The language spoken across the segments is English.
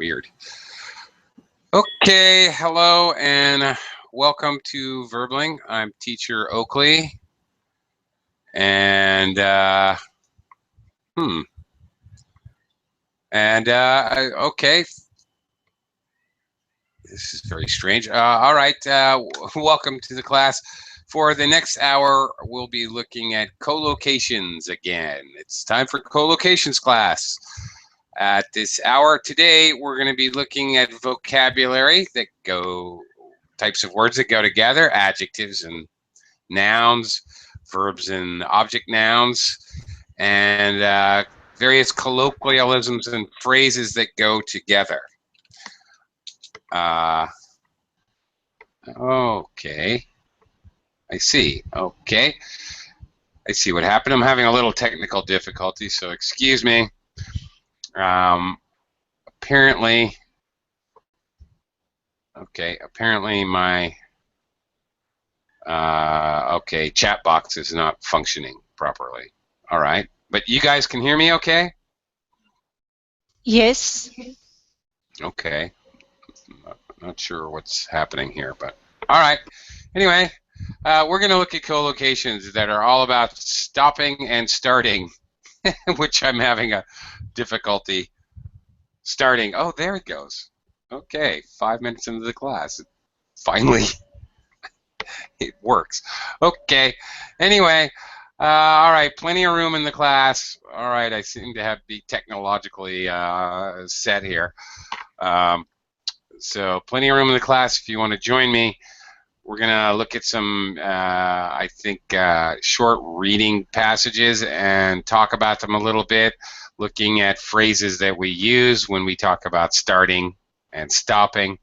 weird. Okay, hello and welcome to Verbling. I'm teacher Oakley, and okay, this is very strange. All right, welcome to the class. For the next hour, we'll be looking at collocations again. It's time for collocations class. At this hour today, we're going to be looking at vocabulary types of words that go together, adjectives and nouns, verbs and object nouns, and various colloquialisms and phrases that go together. Okay. I see. Okay. I see what happened. I'm having a little technical difficulty, so excuse me. Apparently my chat box is not functioning properly. All right, but you guys can hear me okay? Yes. Okay. Not sure what's happening here, but all right. Anyway, we're going to look at collocations that are all about stopping and starting, which I'm having a difficulty starting. Oh, there it goes. Okay, 5 minutes into the class. Finally, it works. Okay. Anyway, all right, plenty of room in the class. All right, I seem to be technologically set here. So plenty of room in the class if you want to join me. We're going to look at some, I think, short reading passages and talk about them a little bit, looking at phrases that we use when we talk about starting and stopping,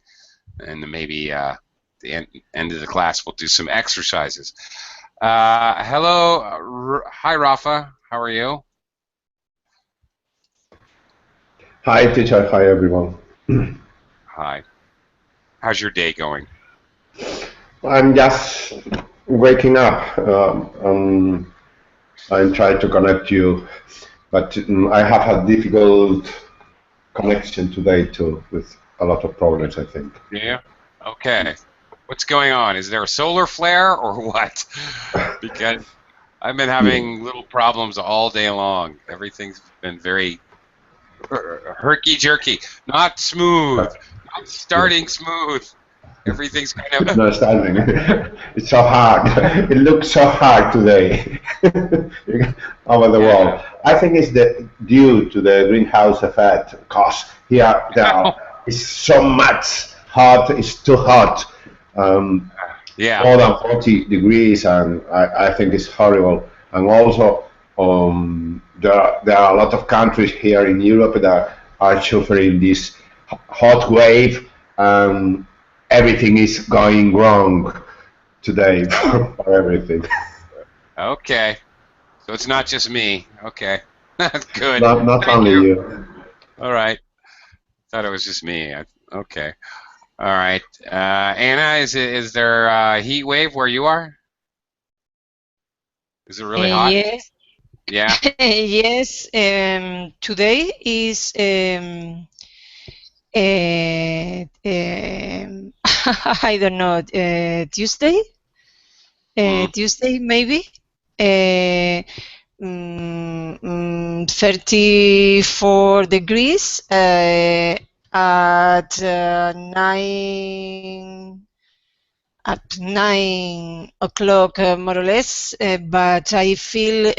and maybe the end of the class we'll do some exercises. Hello, hi Rafa, how are you? Hi teacher, hi everyone. Hi. How's your day going? I'm just waking up. I'm trying to connect you, but I have a difficult connection today too, with a lot of problems, I think. Yeah. Okay. What's going on? Is there a solar flare or what? Because I've been having little problems all day long. Everything's been very herky-jerky, not smooth, not starting smooth. Everything's kind of... No starting. It's so hard. It looks so hard today over the wall. I think it's due to the greenhouse effect, because here is so much hot. It's too hot. More than 40 degrees, and I think it's horrible. And also, there are a lot of countries here in Europe that are suffering this hot wave. Everything is going wrong today for everything. Okay, so it's not just me. Okay, that's good. Not only you. All right, thought it was just me. Okay, all right. Anna, is there a heat wave where you are? Is it really hot? Yes. Yeah. Yes. Today is I don't know, Tuesday? Tuesday, maybe? 34 degrees at 9 o'clock, more or less, but I feel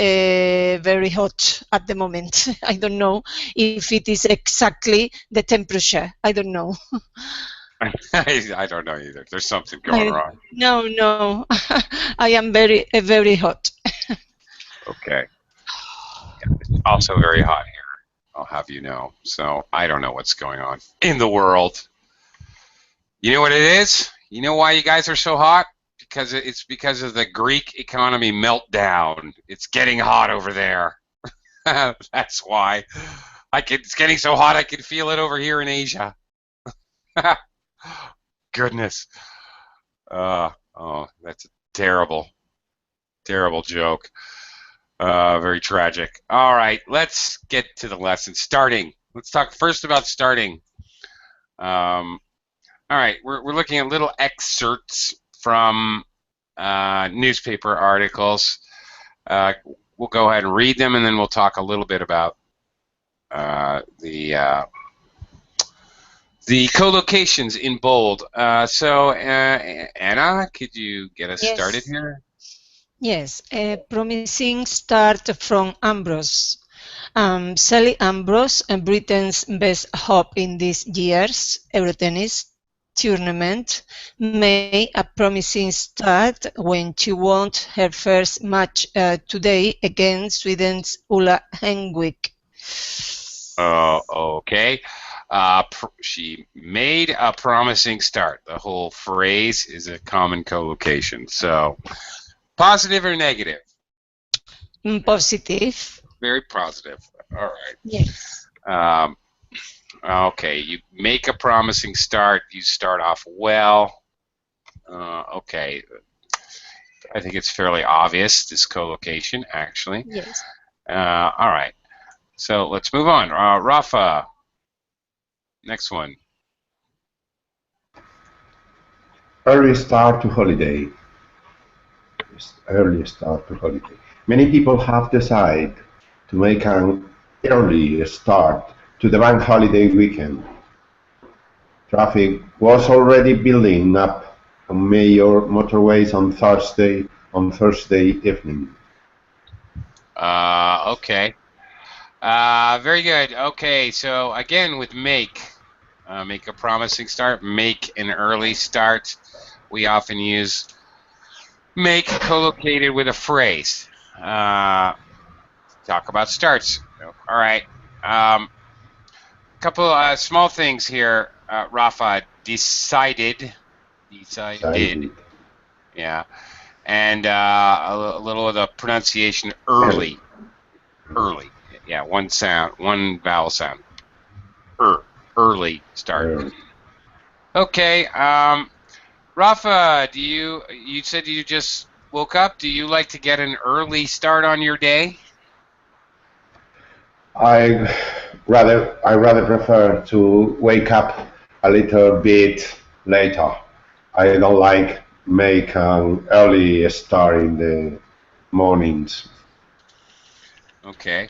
very hot at the moment. I don't know if it is exactly the temperature. I don't know. I don't know either. There's something going wrong. No. I am very, very hot. Okay. Yeah, it's also very hot here, I'll have you know. So I don't know what's going on in the world. You know what it is? You know why you guys are so hot? It's because of the Greek economy meltdown. It's getting hot over there. That's why. It's getting so hot I can feel it over here in Asia. Goodness. Oh, that's a terrible joke. Very tragic. All right, let's get to the lesson. Starting. Let's talk first about starting. All right, we're looking at little excerpts from newspaper articles. We'll go ahead and read them, and then we'll talk a little bit about the collocations in bold. So, Anna, could you get us started Yes. here? Yes, a promising start from Ambrose. Sally Ambrose, Britain's best hope in this year's Eurotennis tournament, made a promising start when she won her first match today against Sweden's Ulla Henwick. Okay. She made a promising start. The whole phrase is a common collocation. So, positive or negative? Positive. Very positive. All right. Yes. Okay, you make a promising start. You start off well. Okay. I think it's fairly obvious, this collocation, actually. Yes. All right. So let's move on. Rafa, next one. Early start to holiday. Early start to holiday. Many people have decided to make an early start to the bank holiday weekend. Traffic was already building up on major motorways on Thursday evening. Okay. Very good. Okay, so again with make a promising start, make an early start. We often use make collocated with a phrase. Talk about starts. All right. Couple small things here. Rafa, decided. Yeah. And a little of the pronunciation early. Early. Yeah, one sound, one vowel sound. Early start. Okay. Rafa, you said you just woke up. Do you like to get an early start on your day? I rather prefer to wake up a little bit later. I don't like make an early start in the mornings. Okay.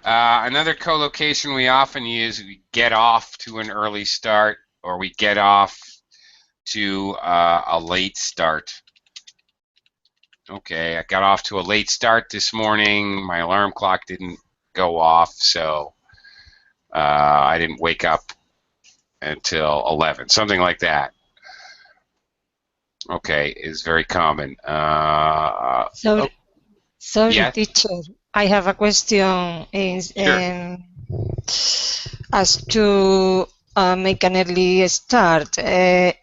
Another collocation we often use, we get off to an early start, or we get off to a late start. Okay, I got off to a late start this morning. My alarm clock didn't go off, so I didn't wake up until 11, something like that. Okay, is very common. Sorry, yes? teacher. I have a question. Sure. As to make an early start, it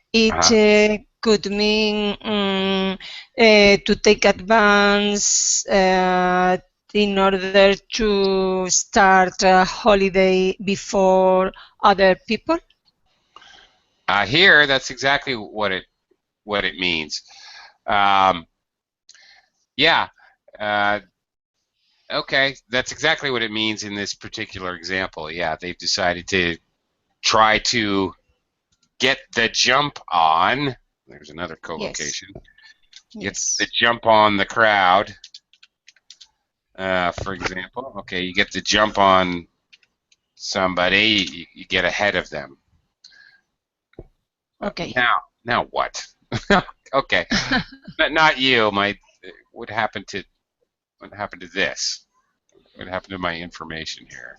could mean to take advance in order to start a holiday before other people. Here, that's exactly what it means. Yeah. Okay, that's exactly what it means in this particular example. Yeah, they've decided to try to get the jump on. There's another collocation. Yes. Get the jump on the crowd, for example. Okay, you get the jump on somebody, you get ahead of them. Okay. Now what? Okay, but not you. What happened to this? What happened to my information here?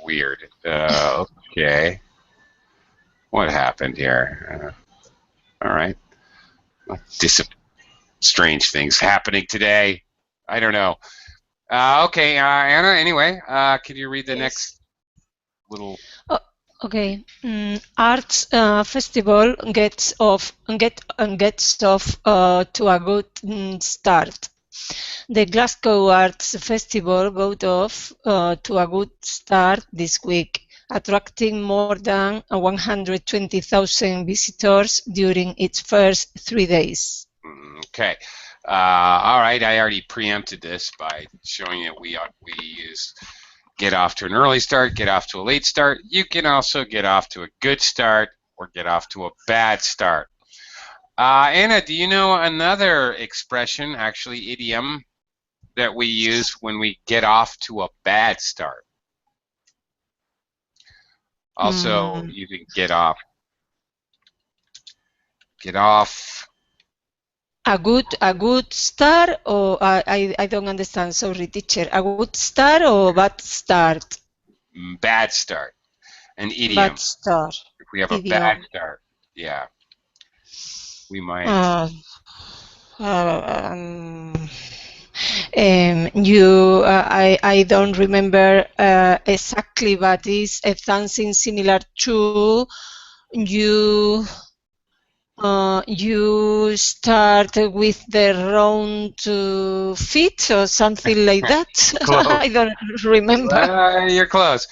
Weird. Okay. What happened here? All right. Strange things happening today. I don't know. Okay, Anna. Anyway, can you read the next little? Okay. Arts festival gets off to a good start. The Glasgow Arts Festival got off to a good start this week, attracting more than 120,000 visitors during its first 3 days. Okay. All right. I already preempted this by showing you we use get off to an early start, get off to a late start. You can also get off to a good start or get off to a bad start. Anna, do you know another expression, actually idiom, that we use when we get off to a bad start? Also, you can get off. A good start, or I don't understand. Sorry, teacher. A good start or bad start? Bad start. An idiom. Bad start. If we have a Idiom. bad start, yeah, we might. I don't remember exactly, but it's something similar to you start with the round feet or something like that. I don't remember. You're close.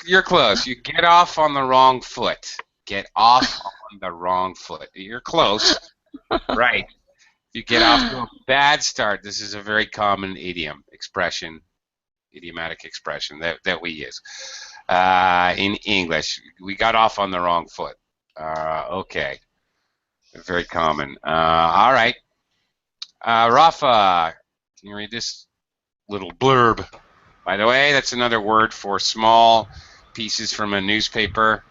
You're close. You get off on the wrong foot. Get off on the wrong foot. You're close. Right. You get off to a bad start. This is a very common idiomatic expression that we use in English. We got off on the wrong foot. Okay. Very common. All right. Rafa, can you read this little blurb? By the way, that's another word for small pieces from a newspaper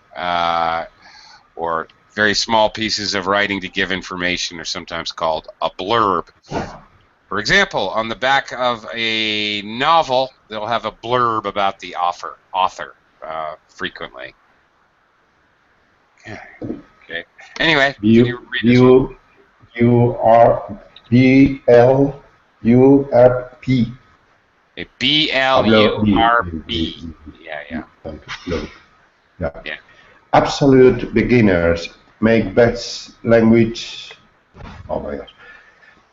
or very small pieces of writing to give information are sometimes called a blurb. For example, on the back of a novel, they'll have a blurb about the author frequently. Okay. Anyway, can you read this one? B-L-U-R-P. A B-L-U-R-B. Yeah. Yeah. Absolute beginners make best language. Oh my gosh.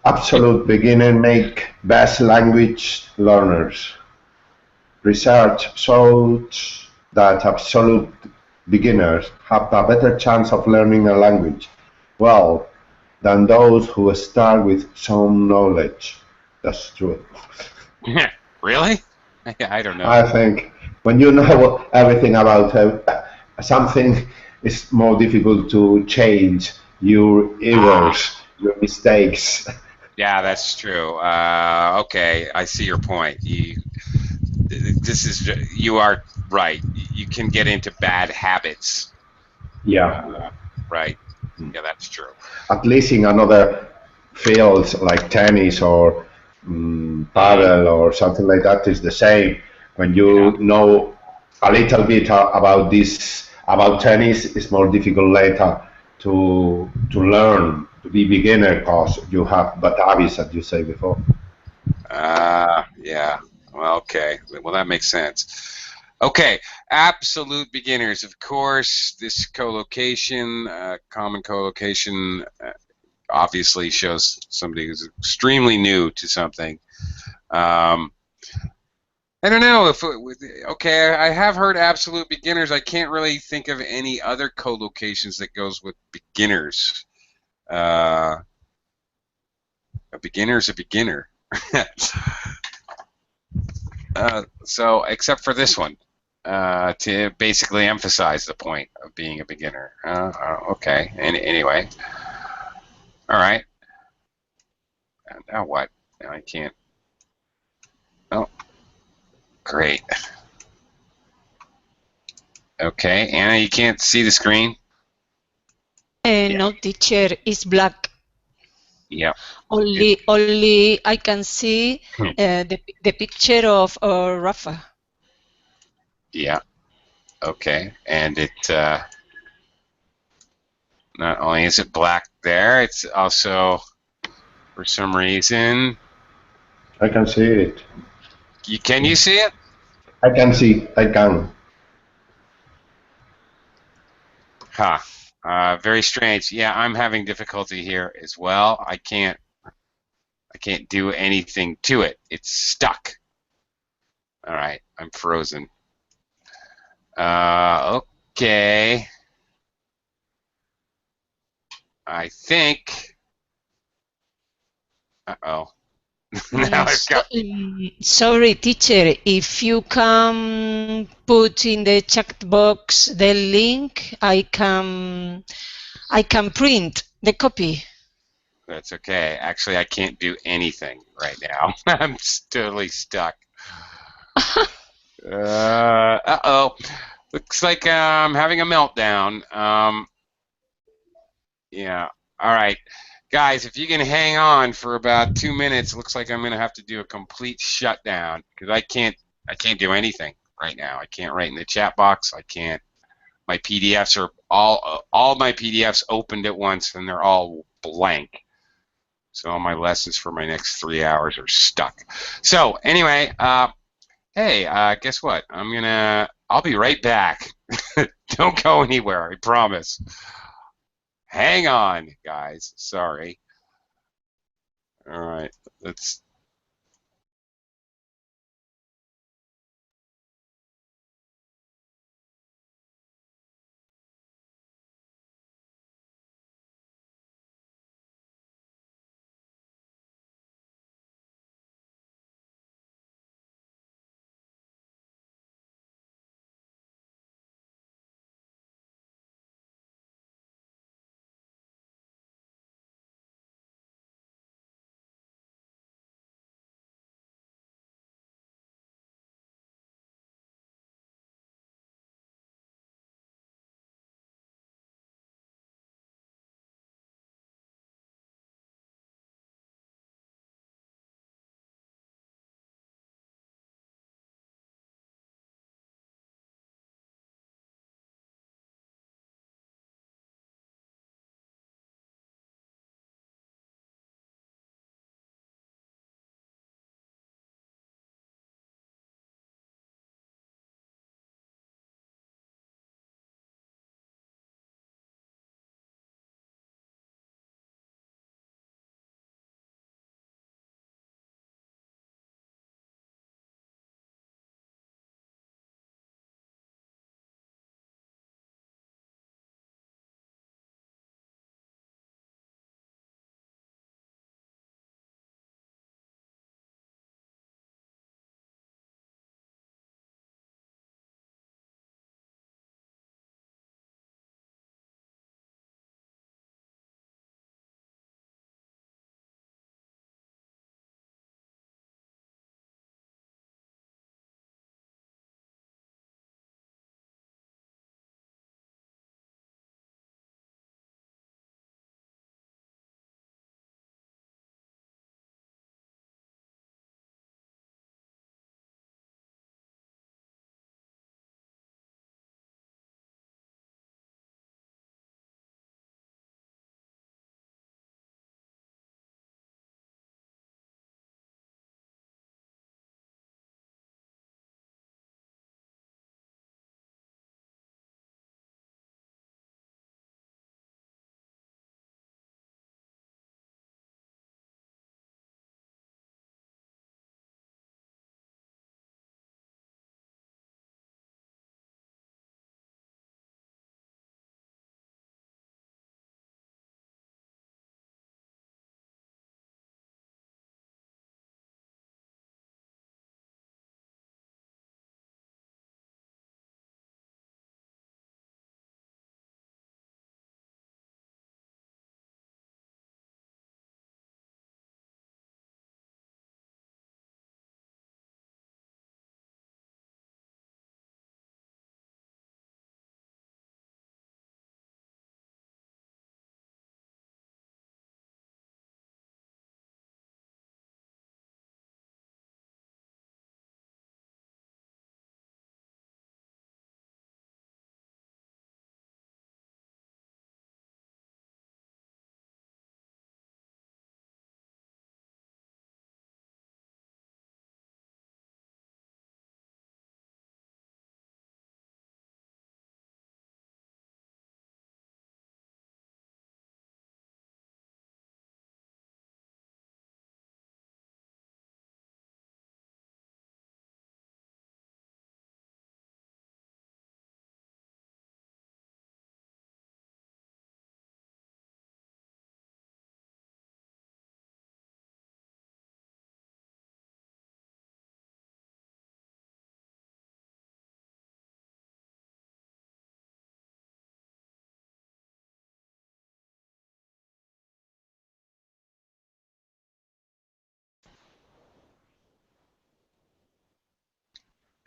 Absolute beginner make best language learners. Research shows that absolute beginners have a better chance of learning a language well than those who start with some knowledge. That's true. Really? I don't know. I think when you know everything about something, it's more difficult to change your errors, your mistakes. Yeah, that's true. Okay, I see your point. You are right. You can get into bad habits. Yeah. Right. Yeah, that's true. At least in another fields like tennis or paddle or something like that is the same. When you know a little bit about tennis, it's more difficult later to learn to be beginner because you have bad habits, as you say before. Yeah. Well, okay. Well, that makes sense. Okay, absolute beginners. Of course, this collocation, common collocation, obviously shows somebody who's extremely new to something. I don't know if okay. I have heard absolute beginners. I can't really think of any other collocations that goes with beginners. A beginner's a beginner. So, except for this one, to basically emphasize the point of being a beginner. Okay. Anyway, all right. Now what? Now I can't. Oh, great. Okay, Anna, you can't see the screen? No, teacher, it's black. Yep. Only I can see the picture of Rafa. Yeah. Okay, and it not only is it black there, it's also for some reason. I can see it. Can you see it? I can see. I can. Very strange. Yeah, I'm having difficulty here as well. I can't do anything to it. It's stuck. All right, I'm frozen. Okay. I think. Uh-oh. Now I've got. Sorry, teacher. If you can put in the chat box the link, I can print the copy. That's okay. Actually, I can't do anything right now. I'm totally stuck. Uh-oh. Looks like I'm having a meltdown. Yeah. All right. Guys, if you can hang on for about 2 minutes, it looks like I'm going to have to do a complete shutdown because I can't do anything right now. I can't write in the chat box. I can't. My PDFs are all my PDFs opened at once and they're all blank. So all my lessons for my next 3 hours are stuck. So anyway, hey, guess what? I'll be right back. Don't go anywhere, I promise. Hang on, guys. Sorry. All right, let's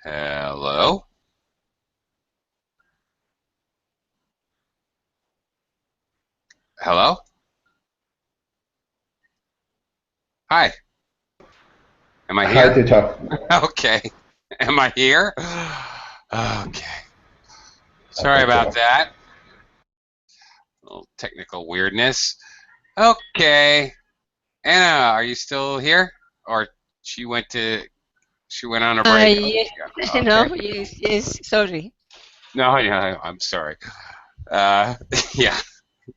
Hello? Hello? Hi. Am I Hi, here? Tito. Okay. Am I here? Okay. Sorry Okay, about Tito. that. A little technical weirdness. Okay. Anna, are you still here? Or she went to she went on a break? Yes, Yeah. no, Okay. yes, yes, sorry. No, yeah, I'm sorry. Uh, yeah,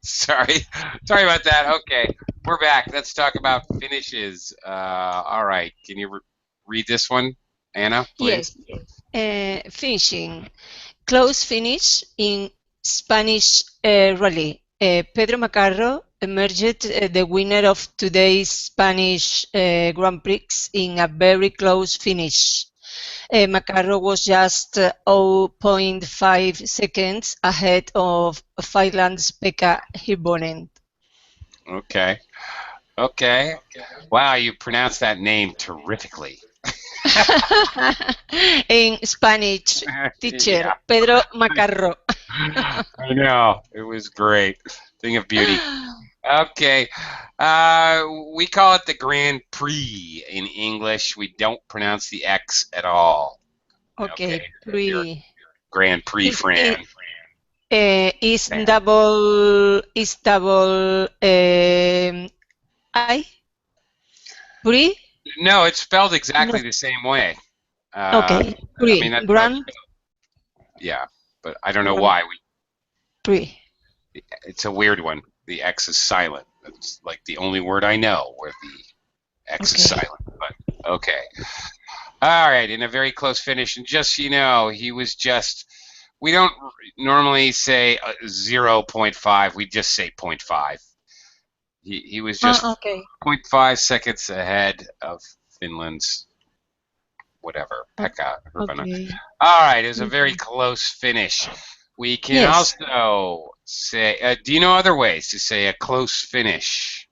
sorry. Sorry about that. Okay, we're back. Let's talk about finishes. All right. Can you read this one, Anna, Yes, please? finishing. Close finish in Spanish rally. Pedro Macarro emerged the winner of today's Spanish Grand Prix in a very close finish. Macarro was just zero point 0.5 seconds ahead of Finland's Pekka Hirvonen. Okay. Okay. Wow, you pronounced that name terrifically. In Spanish, Yeah, teacher Pedro Macarro. I know. It was great. Thing of beauty. Okay. We call it the Grand Prix in English. We don't pronounce the X at all. Okay. Okay, If you're a pre. Grand Prix fan. Is double I pre? No, it's spelled No. exactly the same way. Okay, I pre. mean, that's how, Grand yeah, but I don't know Grand why. Prix. It's a weird one. The X is silent. It's like the only word I know where the X is Okay. silent. But okay. All right, in a very close finish. And just so you know, he was just, we don't normally say 0.5, we just say 0.5. He was just Okay. 0.5 seconds ahead of Finland's whatever, Pekka Hirvonen. Okay. All right, it was a very Okay. close finish. We can Yes. also say, do you know other ways to say a close finish?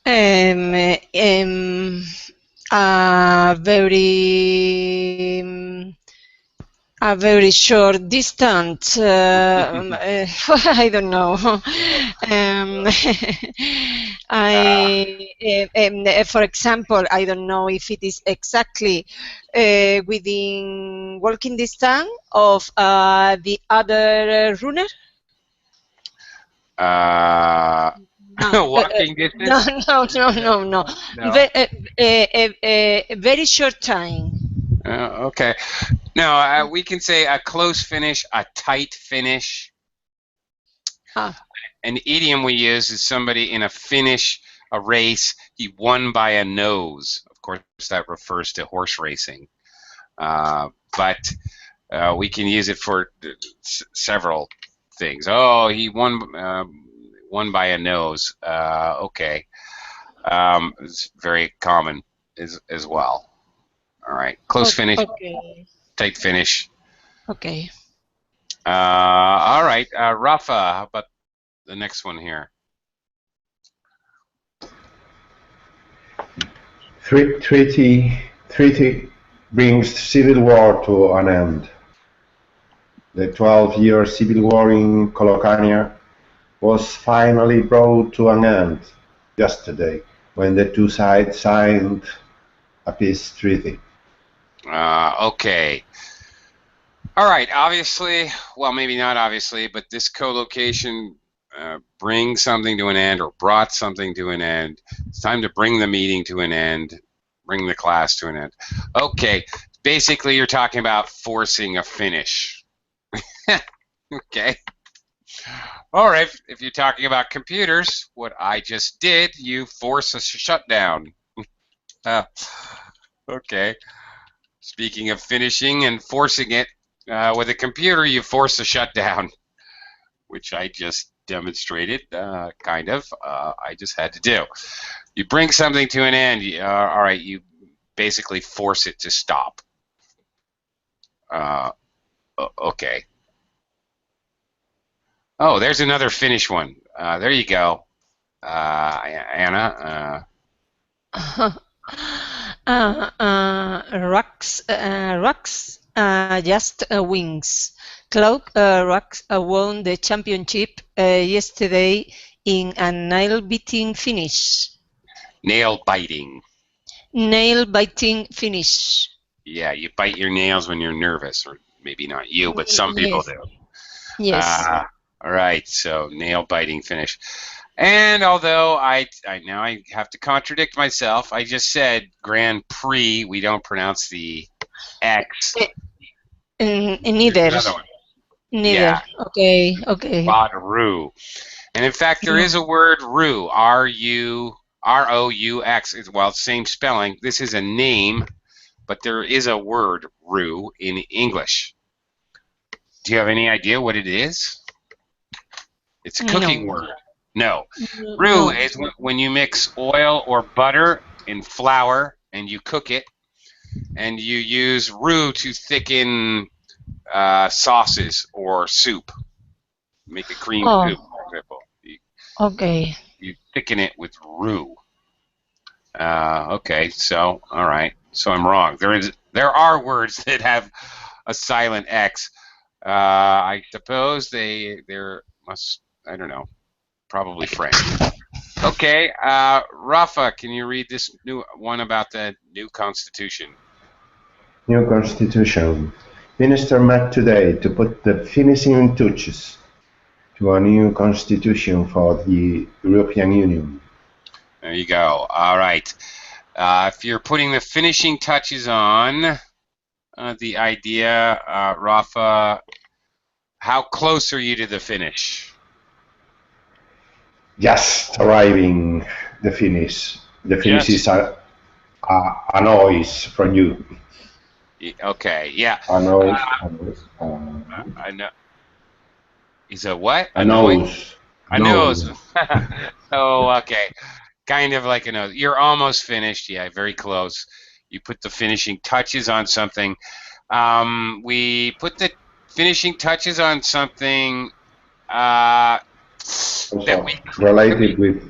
Um, um, very a very short distance. I don't know. For example, I don't know if it is exactly within walking distance of the other runner. No, Walking no, distance? no, no, no, no. No. Very short time. Okay. No, we can say a close finish, a tight finish. Ah, An idiom we use is somebody in a finish, a race, he won by a nose. Of course, that refers to horse racing. But we can use it for several things. Oh, he won by a nose. Okay. It's very common as well. All right. Close finish, okay, tight finish. okay. All right. Rafa, how about the next one here? Treaty brings civil war to an end. The 12-year civil war in Collocations was finally brought to an end yesterday when the two sides signed a peace treaty. Okay. All right. Obviously, well, maybe not obviously, but this co-location brings something to an end or brought something to an end. It's time to bring the meeting to an end, bring the class to an end. Okay. Basically, you're talking about forcing a finish. Okay. All right. If you're talking about computers, what I just did, you force a shutdown. Okay. Speaking of finishing and forcing it, with a computer, you force a shutdown, which I just demonstrated, kind of. I just had to do. You bring something to an end. All right, you basically force it to stop. Okay. Oh, there's another finish one. There you go, Anna. Rocks, just wings. Rocks won the championship yesterday in a nail-biting finish. Nail biting. Nail-biting finish. Yeah, you bite your nails when you're nervous, or maybe not you, but some people Yes. do. Yes. All right, so nail biting finish. And although I now I have to contradict myself, I just said Grand Prix. We don't pronounce the X. There's Neither. another one. Neither. Yeah. Okay. Okay. Rue. And in fact, there is a word rue. R-U-R-O-U-X. Well, same spelling. This is a name, but there is a word rue in English. Do you have any idea what it is? It's a cooking word. No. Roux is when you mix oil or butter in flour and you cook it, and you use roux to thicken sauces or soup. Make a cream soup, for example. Okay. You thicken it with roux. Okay, so all right, so I'm wrong. There are words that have a silent X. I suppose there must, I don't know, probably French. Okay, Rafa, can you read this new one about the new constitution? New constitution. Minister met today to put the finishing touches to a new constitution for the European Union. There you go. All right. If you're putting the finishing touches on the idea, Rafa, how close are you to the finish? Just arriving the finish. The finish is a noise from you. Okay, yeah. A noise. I know. Is a what? A nose. A nose. Oh, okay. Kind of like a nose. You're almost finished. Yeah, very close. You put the finishing touches on something. We put the finishing touches on something that we related with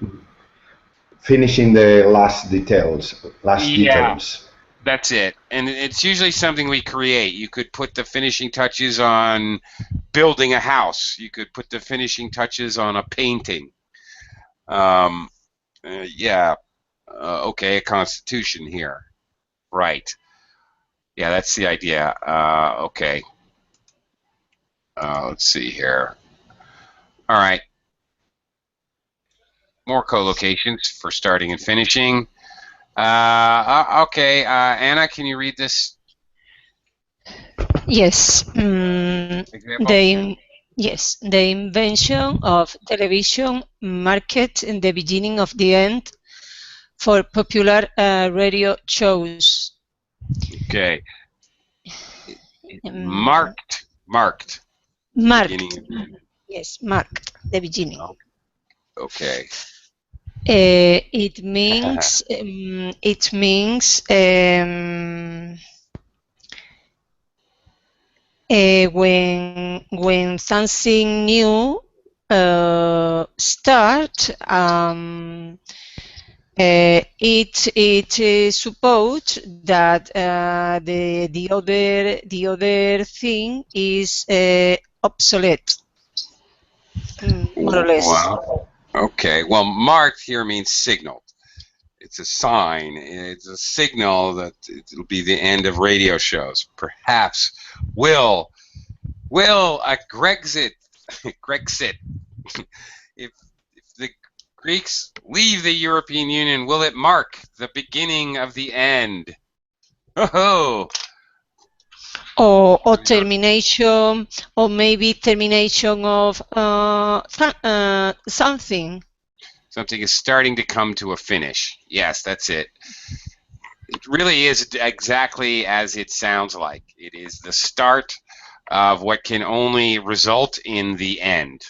finishing the last details. Details. That's it. And it's usually something we create. You could put the finishing touches on building a house. You could put the finishing touches on a painting. Okay, a constitution here. Right. Yeah, that's the idea. Okay. Let's see here. All right. More collocations for starting and finishing. Okay, Anna, can you read this? Yes. The invention of television marked the beginning of the end for popular radio shows. Okay. Marked. Yes, marked the beginning. Okay. It means when something new start, it suppose that the other thing is obsolete, more or less. Wow. Okay. Well, marked here means signaled. It's a sign. It's a signal that it'll be the end of radio shows. Perhaps will a Grexit if the Greeks leave the European Union, will it mark the beginning of the end? Oh. Or termination, or maybe termination of something. Something is starting to come to a finish. Yes, that's it. It really is exactly as it sounds like. It is the start of what can only result in the end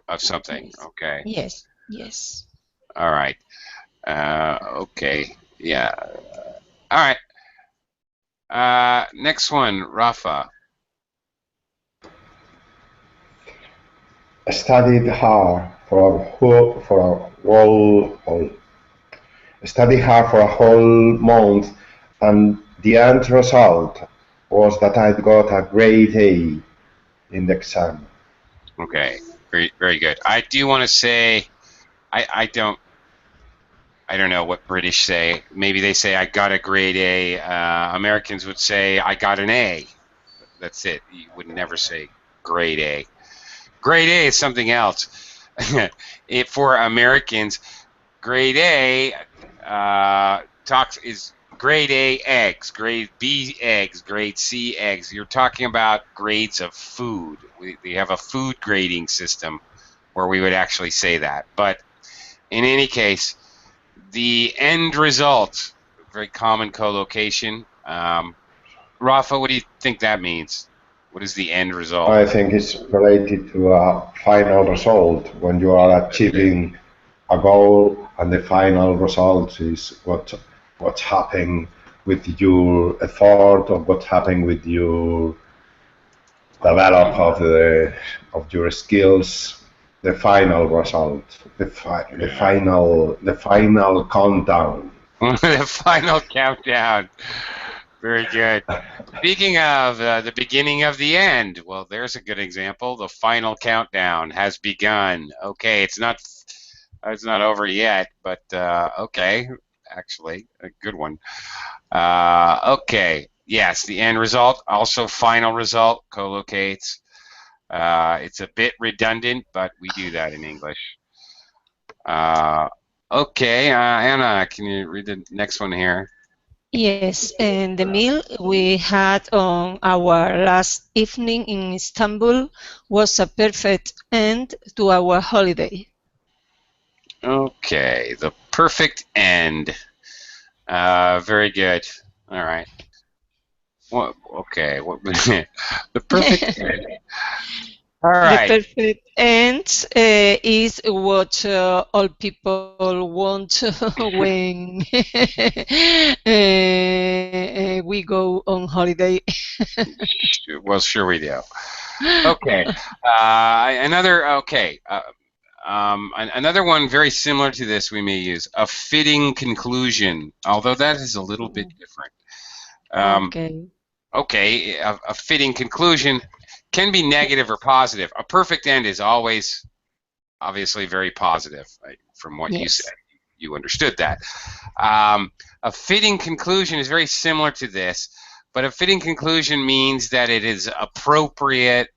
of something. Okay. Yes. Yes. All right. Okay. Yeah. All right. Next one, Rafa. Studied hard for a whole studied hard for a whole month, and the end result was that I got a grade A in the exam. Okay, very, very good. I do want to say, I don't know what British say. Maybe they say I got a grade A. Americans would say I got an A. That's it. You would never say grade A. Grade A is something else. For Americans, grade A is grade A eggs, grade B eggs, grade C eggs. You're talking about grades of food. We have a food grading system where we would actually say that. But in any case, the end result, very common collocation. Rafa, what do you think that means? What is the end result? I think it's related to a final result when you are achieving a goal, and the final result is what's happening with your effort, or what's happening with your develop of your skills. The final result, the final countdown. The final countdown. Very good. Speaking of the beginning of the end, well, there's a good example. The final countdown has begun. Okay, it's not over yet, but okay, actually, a good one. Okay, yes, the end result, also final result, collocates. It's a bit redundant, but we do that in English. Okay, Anna, can you read the next one here? Yes, and the meal we had on our last evening in Istanbul was a perfect end to our holiday. Okay, the perfect end. Very good. All right. What? Okay. What? The perfect end. All right. The perfect end is what all people want when we go on holiday. Well, sure we do. Okay. Another. Okay. Another one very similar to this we may use, a fitting conclusion, although that is a little bit different. Okay. Okay, a fitting conclusion can be negative or positive. A perfect end is always obviously very positive, right? From what you said. You understood that. A fitting conclusion is very similar to this, but a fitting conclusion means that it is appropriate.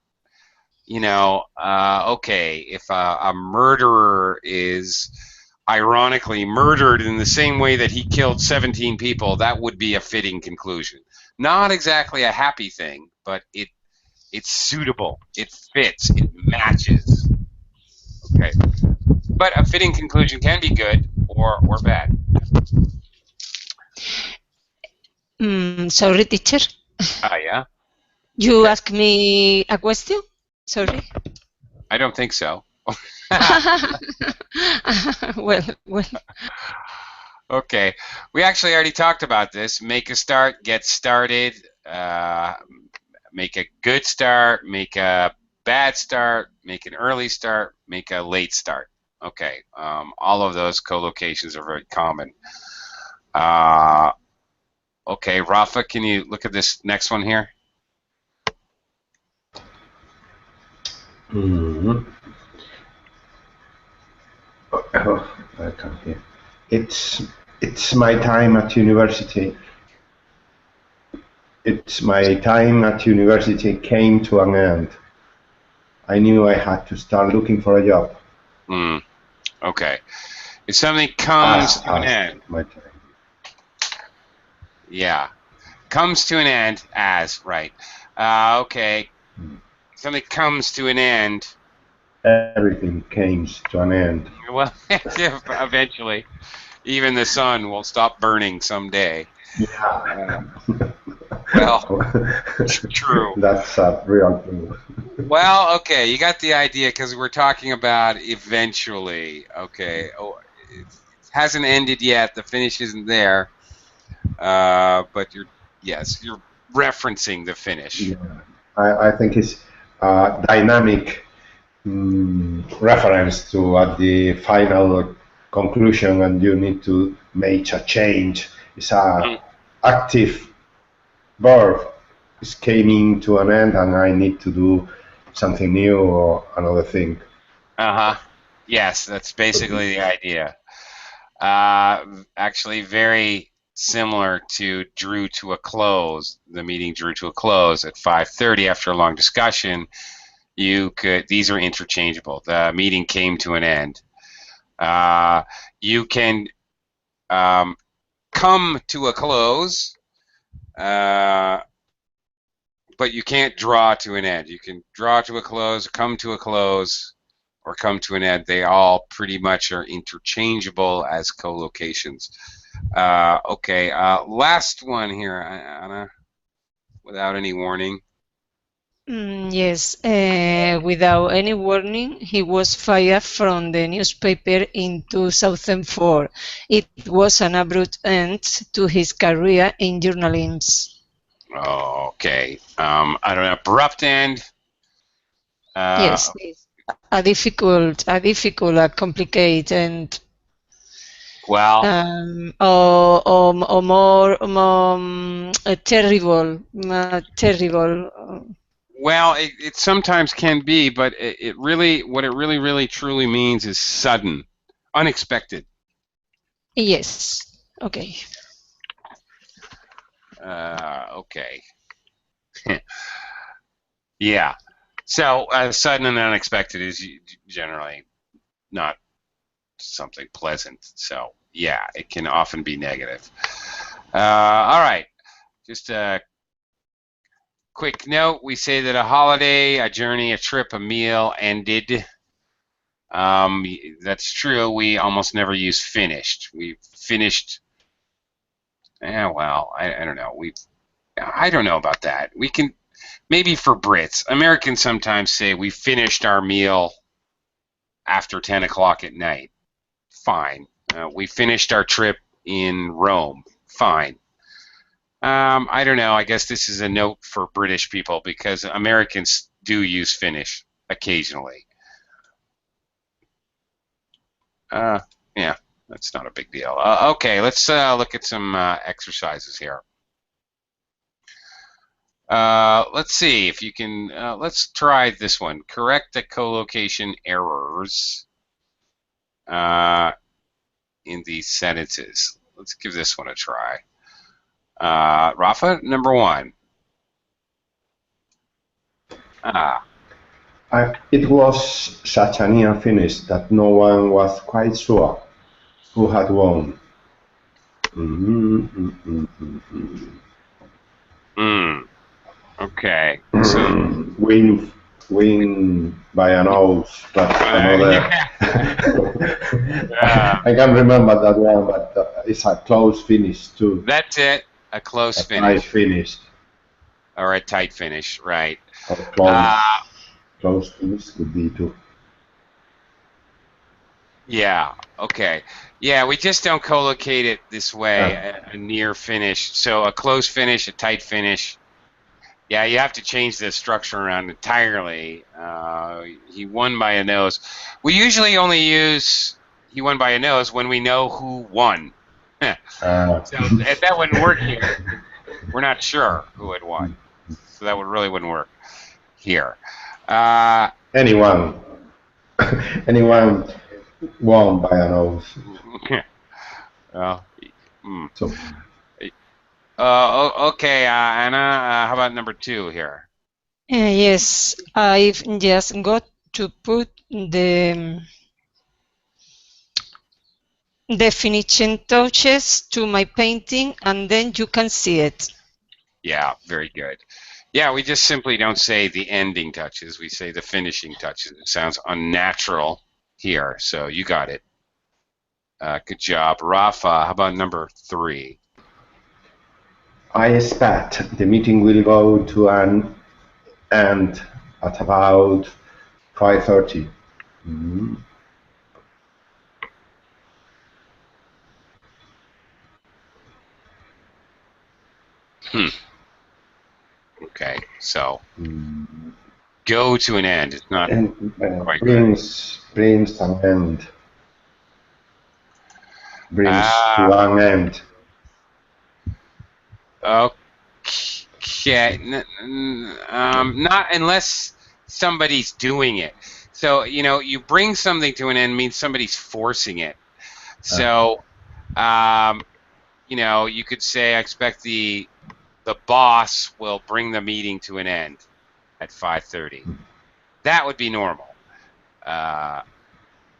You know, okay, if a murderer is ironically murdered in the same way that he killed 17 people, that would be a fitting conclusion. Not exactly a happy thing, but it's suitable, it fits, it matches. Okay, but a fitting conclusion can be good or bad. Sorry, teacher. Yeah. You asked me a question? Sorry. I don't think so. well. Okay, we actually already talked about this. Make a start, get started, make a good start, make a bad start, make an early start, make a late start. Okay, all of those collocations are very common. Okay, Rafa, can you look at this next one here? Mm-hmm. Oh, I can't hear. It's my time at university. It's my time at university came to an end. I knew I had to start looking for a job. Okay. If something comes to an end. My time. Yeah. Comes to an end as, right. Okay. Something comes to an end. Everything comes to an end. Well, eventually. Even the sun will stop burning someday. Yeah. Well, true. That's a real thing. Well, okay, you got the idea because we're talking about eventually. Okay, it hasn't ended yet. The finish isn't there, but you're referencing the finish. Yeah. I think it's a dynamic reference to at the final conclusion and you need to make a change. It's a active verb. It's coming to an end and I need to do something new or another thing. Yes, that's basically the idea. Actually, very similar to drew to a close. The meeting drew to a close at 5:30 after a long discussion. These are interchangeable. The meeting came to an end. You can come to a close, but you can't draw to an end. You can draw to a close, come to a close, or come to an end. They all pretty much are interchangeable as collocations. Okay, last one here, Anna, without any warning. Yes, without any warning, he was fired from the newspaper in 2004. It was an abrupt end to his career in journalism. Oh, okay. I don't know. Abrupt end. Yes, a difficult, a complicated, and well, or more terrible, terrible. Well, it sometimes can be, but what it really truly means is sudden, unexpected. Yes. Okay. Okay. Yeah. So sudden and unexpected is generally not something pleasant. So yeah, it can often be negative. All right. Just a quick note. We say that a holiday, a journey, a trip, a meal ended. That's true. We almost never use finished. We finished. Well, I don't know. I don't know about that. We can maybe for Brits. Americans sometimes say we finished our meal after 10 o'clock at night. Fine. We finished our trip in Rome. Fine. I don't know. I guess this is a note for British people because Americans do use finish occasionally. Yeah, that's not a big deal. Okay, let's look at some exercises here. Let's see if you can, let's try this one. Correct the collocation errors in these sentences. Let's give this one a try. Rafa, number one. It was such a near finish that no one was quite sure who had won. Okay. So win by a nose, but another. I can't remember that one, but it's a close finish too. That's it. A close finish. Tight finish. Or a tight finish, right? Close finish could be too. Yeah. Okay. Yeah, we just don't collocate it this way. A near finish. So a close finish, a tight finish. Yeah, you have to change the structure around entirely. He won by a nose. We usually only use he won by a nose when we know who won. So that wouldn't work here. We're not sure who had won. So that really wouldn't work here. Anyone won by a nose. Okay, Anna, how about number two here? Yes, I've just got to put the finishing touches to my painting and then you can see it. Yeah, very good. Yeah, we just simply don't say the ending touches. We say the finishing touches. It sounds unnatural here, so you got it. Good job. Rafa, how about number three? I expect the meeting will go to an end at about 5:30. Okay, so go to an end. It's not quite brings an end. brings to Uh, an end. okay. Not unless somebody's doing it. So, you bring something to an end means somebody's forcing it. So, you could say, I expect the boss will bring the meeting to an end at 5:30. That would be normal.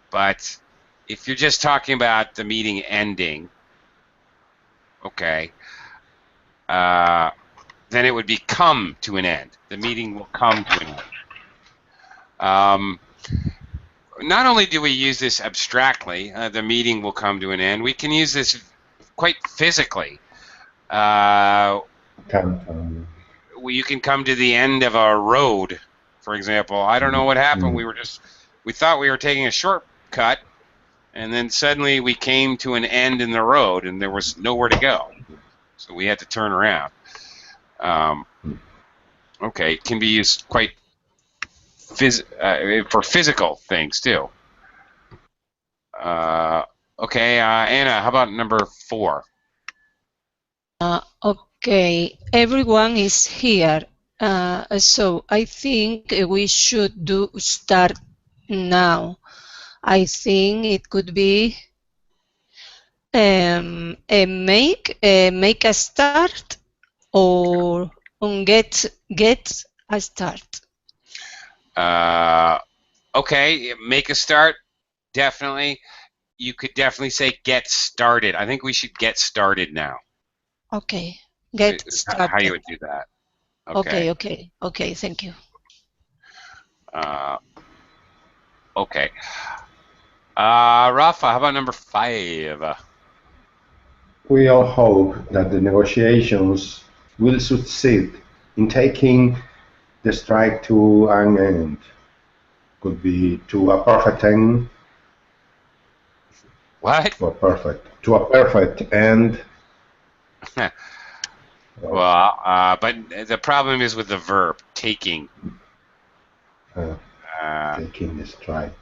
But if you're just talking about the meeting ending, okay, then it would be come to an end. The meeting will come to an end. Not only do we use this abstractly, the meeting will come to an end, we can use this quite physically. You can come to the end of a road, for example. I don't know what happened. We thought we were taking a shortcut, and then suddenly we came to an end in the road, and there was nowhere to go. So we had to turn around. Okay, it can be used quite for physical things too. Okay, Anna, how about number 4? Okay, everyone is here. So I think we should start now. I think it could be make a start or get a start. Okay, make a start. Definitely. You could definitely say get started. I think we should get started now. Okay, get started. How you would do that. Okay, thank you. Okay. Rafa, how about number 5? We all hope that the negotiations will succeed in taking the strike to an end. Could be to a perfect end. What? To a perfect end. Well, but the problem is with the verb taking. Taking the strike.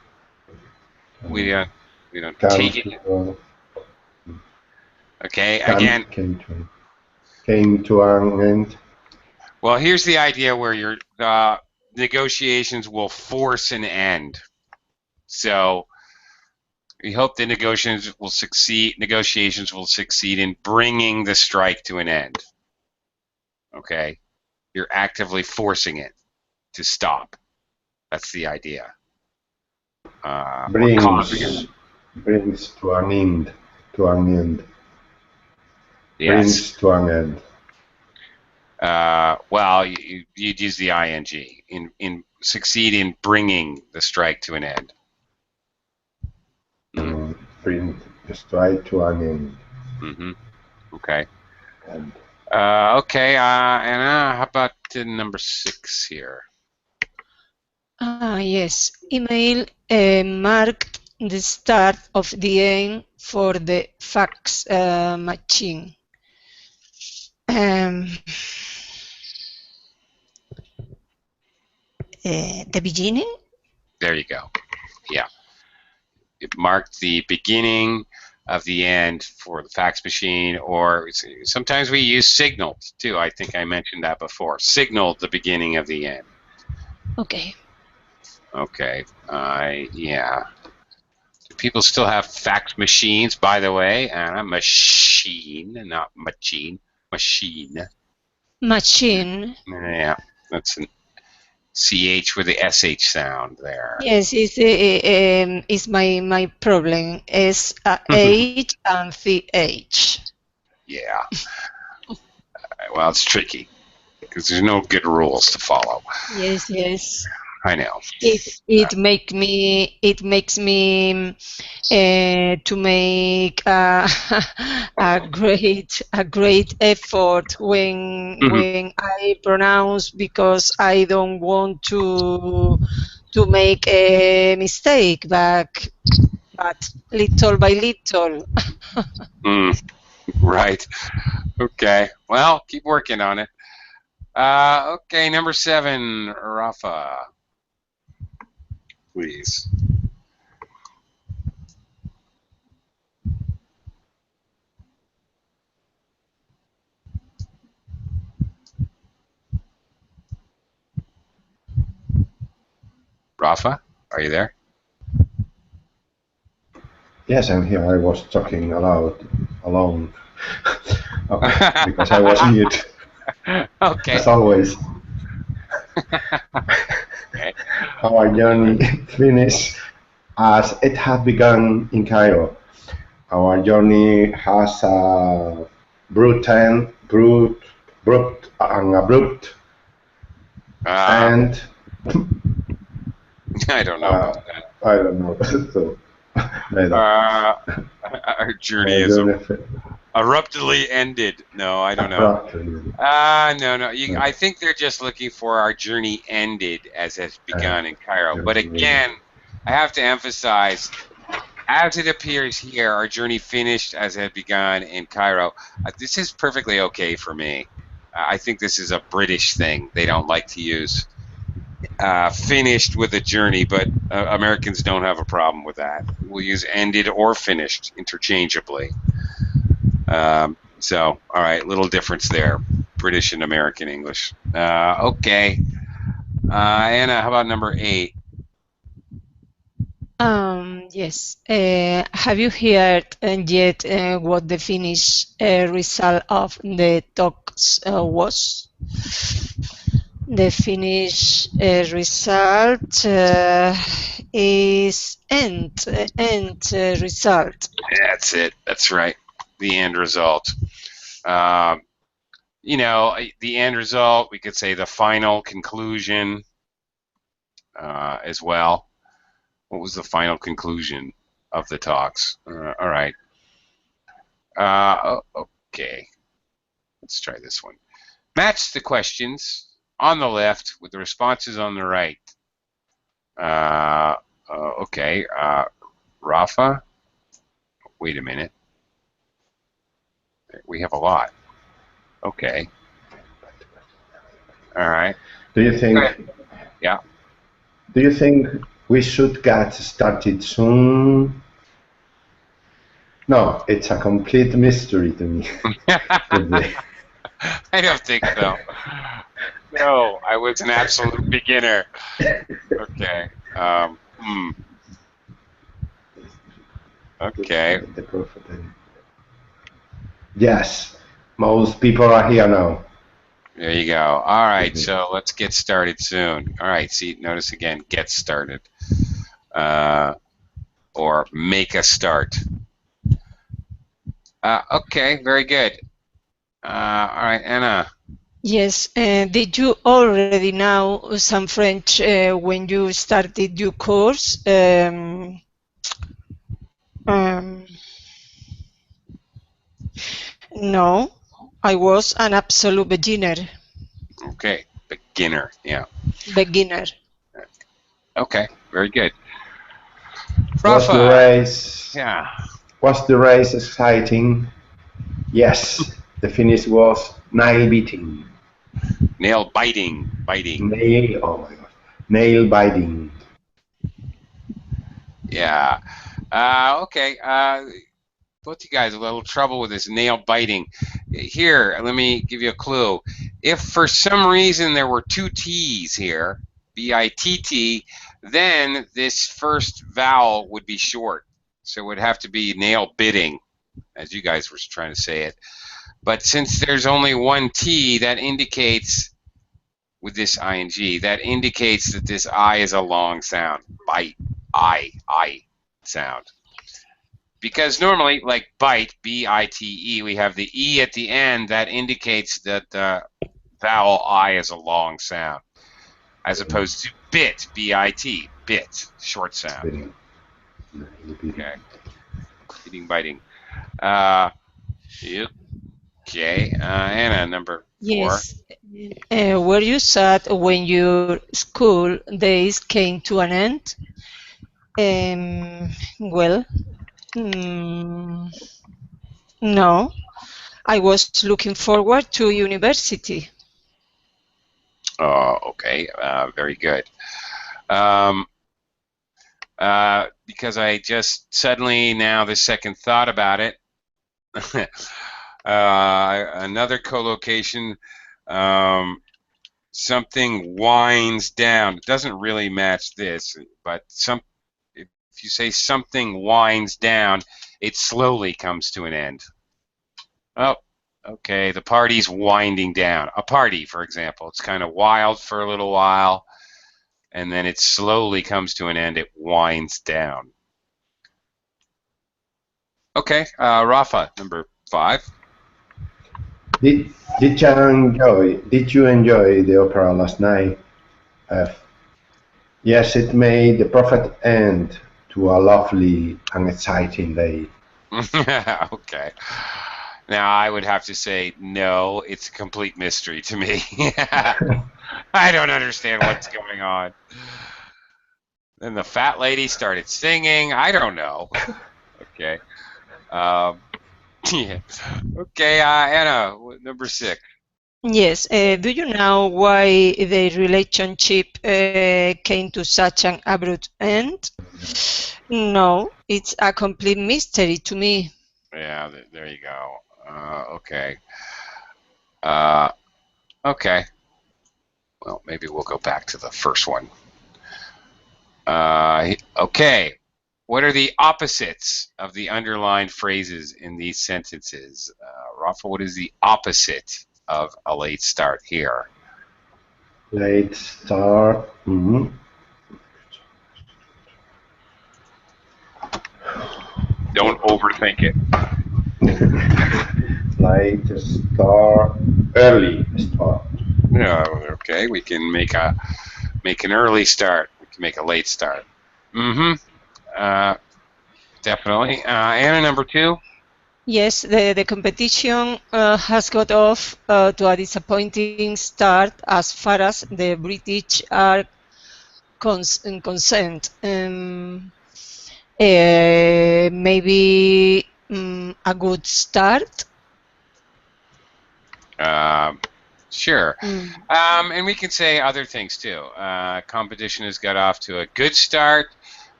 We don't take it. Okay, again. Came to an end. Well, here's the idea where your negotiations will force an end. So we hope the negotiations will succeed in bringing the strike to an end. Okay, you're actively forcing it to stop. That's the idea. Brings to an end. Yes. Brings to an end. Well, you'd use the ing in succeed in bringing the strike to an end. Bring the strike to an end. Okay. Okay, Anna, how about number 6 here? Yes, email marked the start of the end for the fax machine. The beginning? There you go. Yeah. It marked the beginning of the end for the fax machine, or sometimes we use signaled too. I think I mentioned that before. Signaled the beginning of the end. Okay. Okay. Yeah. Do people still have fax machines, by the way? Machine, not machine. Machine. Machine. Yeah. That's an CH with the SH sound there. Yes, it's my problem. It's H and CH. Yeah. Well, it's tricky because there's no good rules to follow. Yes. I know. It makes me to make a great effort when I pronounce, because I don't want to make a mistake, but little by little. Right. Okay. Well, keep working on it. Okay, number 7, Rafa. Please. Rafa, are you there? Yes, I'm here. I was talking aloud, alone, because I was mute, Okay. as always. Okay. Our journey finished as it had begun in Cairo. Our journey has a abrupt Uh, and I don't know uh, about that. I don't know. So later. Our journey Our is journey abruptly ended. No, I don't know. abruptly. No. I think they're just looking for our journey ended as has begun in Cairo. But Journey. again, I have to emphasize, as it appears here, our journey finished as it had begun in Cairo. This is perfectly okay for me. I think this is a British thing. They don't like to use finished with a journey, but Americans don't have a problem with that. We'll use ended or finished interchangeably. So, all right, little difference there. British and American English. Okay. Anna, how about number 8? Yes. Have you heard yet what the Finnish result of the talks was? The Finnish result is end result. That's it. That's right. The end result. The end result, we could say the final conclusion as well. What was the final conclusion of the talks? All right. Okay. Let's try this one. Match the questions on the left with the responses on the right. Okay. Rafa, wait a minute. We have a lot. Okay. All right. Do you think? Yeah. Do you think we should get started soon? No, it's a complete mystery to me. I don't think so. No, I was an absolute beginner. Okay. Okay. Yes, most people are here now. There you go. All right, so let's get started soon. All right, see, notice again, get started. Or make a start. Okay, very good. All right, Anna. Yes, did you already know some French when you started your course? No, I was an absolute beginner. Okay, beginner, yeah. Beginner. Okay, very good. Was the race? Yeah. Was the race exciting? Yes, the finish was nail biting. Nail biting, biting. Nail, oh my god, nail biting. Yeah. Okay. Both you guys have a little trouble with this nail biting. Here, let me give you a clue. If for some reason there were two T's here, B-I-T-T, then this first vowel would be short. So it would have to be nail biting, as you guys were trying to say it. But since there's only one T, that indicates, with this ing, that indicates that this I is a long sound. Bite, I sound. Because normally, like bite, B-I-T-E, we have the E at the end. That indicates that the vowel I is a long sound, as opposed to bit, B-I-T, bit, short sound. Okay. Eating, biting. Okay. Anna, number 4. Yes. Were you sad when your school days came to an end? Well, no. I was looking forward to university. Okay. Very good. Because I just suddenly now the second thought about it. Another collocation. something winds down. It doesn't really match this, but if you say something winds down, it slowly comes to an end. Oh, okay, the party's winding down. A party, for example, it's kind of wild for a little while, and then it slowly comes to an end. It winds down. Okay, Rafa, number 5. Did did you enjoy the opera last night? F. Yes, it made the perfect end to a lovely and exciting day. Okay. Now I would have to say no. It's a complete mystery to me. I don't understand what's going on. Then the fat lady started singing. I don't know. Okay. Yeah. Okay, Anna, number 6. Yes. Do you know why the relationship came to such an abrupt end? No, it's a complete mystery to me. Yeah, there you go. Okay. Okay. Well, maybe we'll go back to the first one. Okay. What are the opposites of the underlined phrases in these sentences? Rafa, what is the opposite of a late start here? Late start. Don't overthink it. Late start. Early start. Yeah, okay. We can make an early start. We can make a late start. Definitely. Anna, number 2. Yes, the competition has got off to a disappointing start as far as the British are concerned. Maybe a good start. Sure. And we can say other things too. Competition has got off to a good start,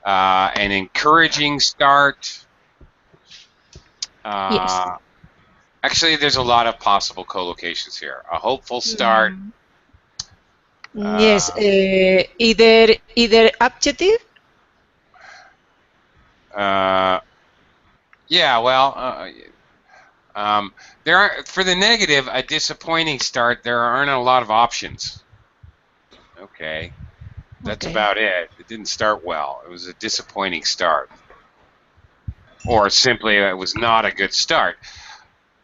an encouraging start. Yes. Actually, there's a lot of possible collocations here. A hopeful start. Yes. Either adjective. Yeah. Well. There are, for the negative, a disappointing start. There aren't a lot of options. Okay. That's about it. It didn't start well. It was a disappointing start. Or simply, it was not a good start.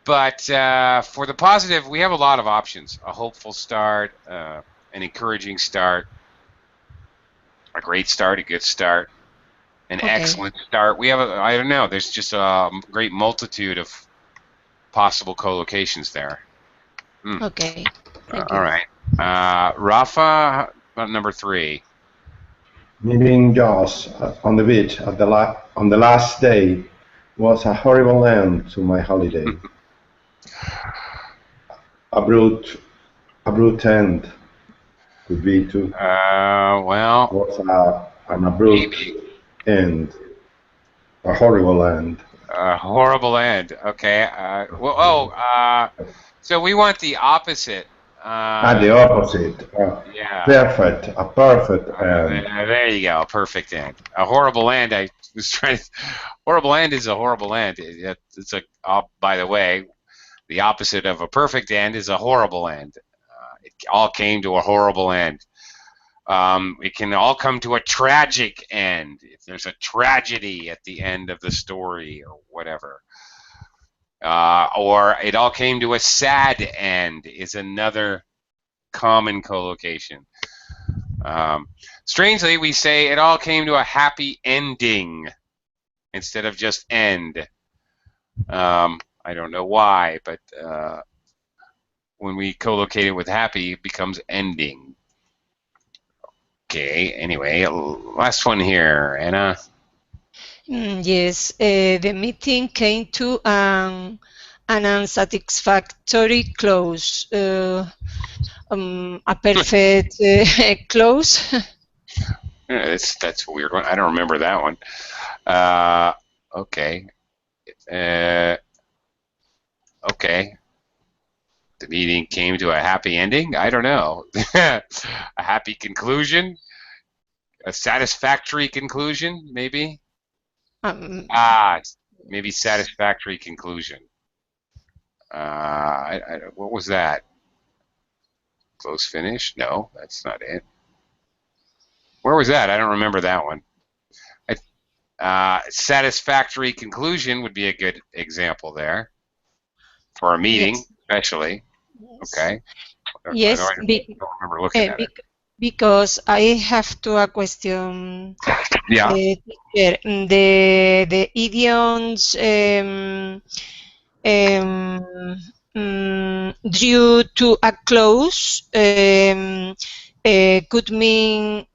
But for the positive, we have a lot of options. A hopeful start, an encouraging start, a great start, a good start, an excellent start. We have, I don't know, there's just a great multitude of possible collocations there. Okay. Thank you. All right. Rafa, number 3. Meeting Josh on the beach on the last day was a horrible end to my holiday. Abrupt end could be too. Well, Was an abrupt end, a horrible end. A horrible end. Okay. So we want the opposite. The opposite. Yeah. Perfect. A perfect end. There you go. Perfect end. A horrible end. I was trying to. Horrible end is a horrible end. It's a. By the way, the opposite of a perfect end is a horrible end. It all came to a horrible end. It can all come to a tragic end if there's a tragedy at the end of the story or whatever. Or it all came to a sad end is another common collocation. Strangely, we say it all came to a happy ending instead of just end. I don't know why, but when we collocate it with happy, it becomes ending. Okay, anyway, last one here, Anna. Yes, the meeting came to an unsatisfactory close. A perfect close. Yeah, that's a weird one. I don't remember that one. Okay. Okay. The meeting came to a happy ending. I don't know. A happy conclusion. A satisfactory conclusion, maybe. Um, Maybe satisfactory conclusion. What was that? Close finish? No, that's not it. Where was that? I don't remember that one. Satisfactory conclusion would be a good example there for a meeting, yes. especially. Okay. I Yes, don't remember looking at it. because I have to a question. Yeah. Teacher. The idioms due to a clause could mean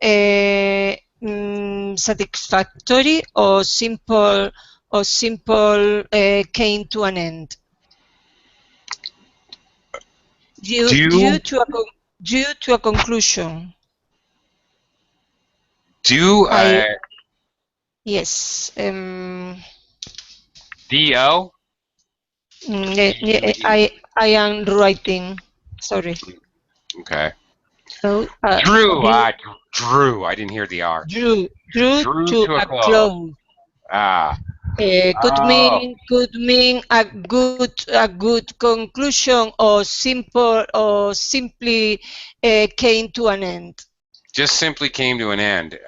satisfactory or simple came to an end. Due to a conclusion. Yes. D-O? I am writing. Sorry. Okay. So, Drew. Drew. I didn't hear the R. Drew Drew to to a a close. close. Ah. Could Oh. mean a good conclusion or simply came to an end. Just simply came to an end.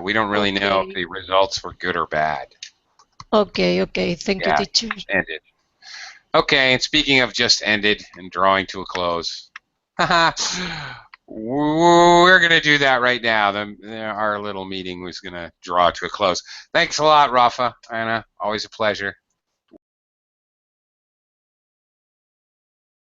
We don't really know if the results were good or bad. Okay. Thank you, Yeah, teacher. ended. Okay, and speaking of just ended and drawing to a close, we're going to do that right now. Our little meeting was going to draw to a close. Thanks a lot, Rafa. Anna, always a pleasure.